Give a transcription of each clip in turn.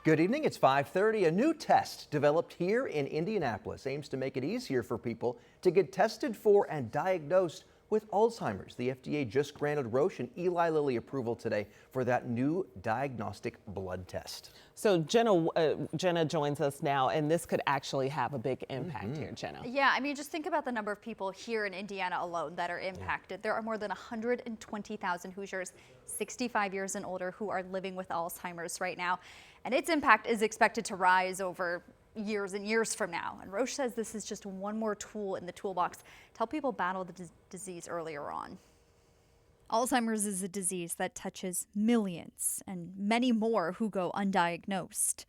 Good evening. It's 5:30. A new test developed here in Indianapolis aims to make it easier for people to get tested for and diagnosed with Alzheimer's. The FDA just granted Roche and Eli Lilly approval today for that new diagnostic blood test. So Jenna joins us now, and this could actually have a big impact here, Jenna. Yeah, I mean, just think about the number of people here in Indiana alone that are impacted. There are more than 120,000 Hoosiers 65 years and older who are living with Alzheimer's right now, and its impact is expected to rise over years and years from now. And Roche says this is just one more tool in the toolbox to help people battle the disease earlier on. Alzheimer's is a disease that touches millions and many more who go undiagnosed.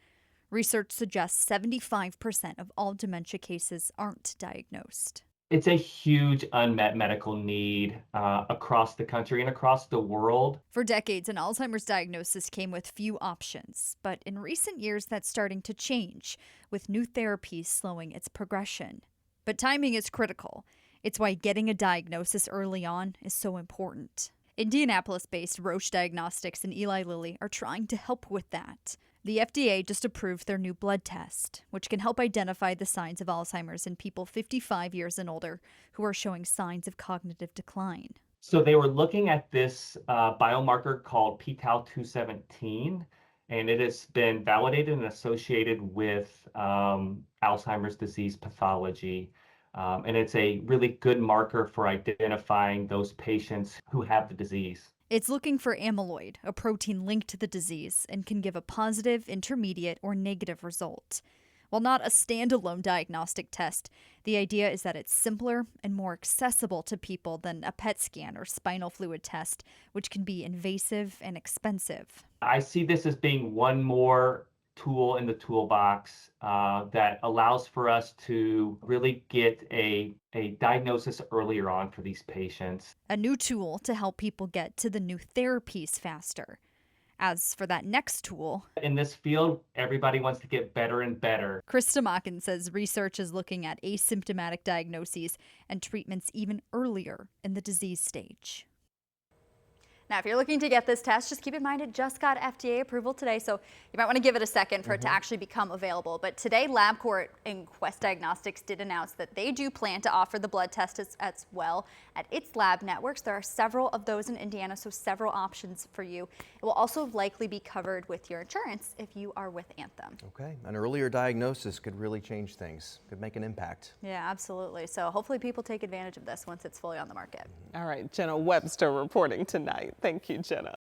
Research suggests 75% of all dementia cases aren't diagnosed. It's a huge unmet medical need across the country and across the world. For decades, an Alzheimer's diagnosis came with few options, but in recent years that's starting to change, with new therapies slowing its progression. But timing is critical. It's why getting a diagnosis early on is so important. Indianapolis-based Roche Diagnostics and Eli Lilly are trying to help with that. The FDA just approved their new blood test, which can help identify the signs of Alzheimer's in people 55 years and older who are showing signs of cognitive decline. So they were looking at this biomarker called p-tau217, and it has been validated and associated with Alzheimer's disease pathology. And it's a really good marker for identifying those patients who have the disease. It's looking for amyloid, a protein linked to the disease, and can give a positive, intermediate, or negative result. While not a standalone diagnostic test, the idea is that it's simpler and more accessible to people than a PET scan or spinal fluid test, which can be invasive and expensive. I see this as being one more tool in the toolbox that allows for us to really get a diagnosis earlier on for these patients. A new tool to help people get to the new therapies faster. As for that next tool, in this field, everybody wants to get better and better. Krista Makin says research is looking at asymptomatic diagnoses and treatments even earlier in the disease stage. Now, if you're looking to get this test, just keep in mind it just got FDA approval today, so you might want to give it a second for it to actually become available. But today, LabCorp and Quest Diagnostics did announce that they do plan to offer the blood test as well at its lab networks. There are several of those in Indiana, so several options for you. It will also likely be covered with your insurance if you are with Anthem. Okay, an earlier diagnosis could really change things, could make an impact. Yeah, absolutely. So hopefully people take advantage of this once it's fully on the market. All right, Jenna Webster reporting tonight. Thank you, Jenna.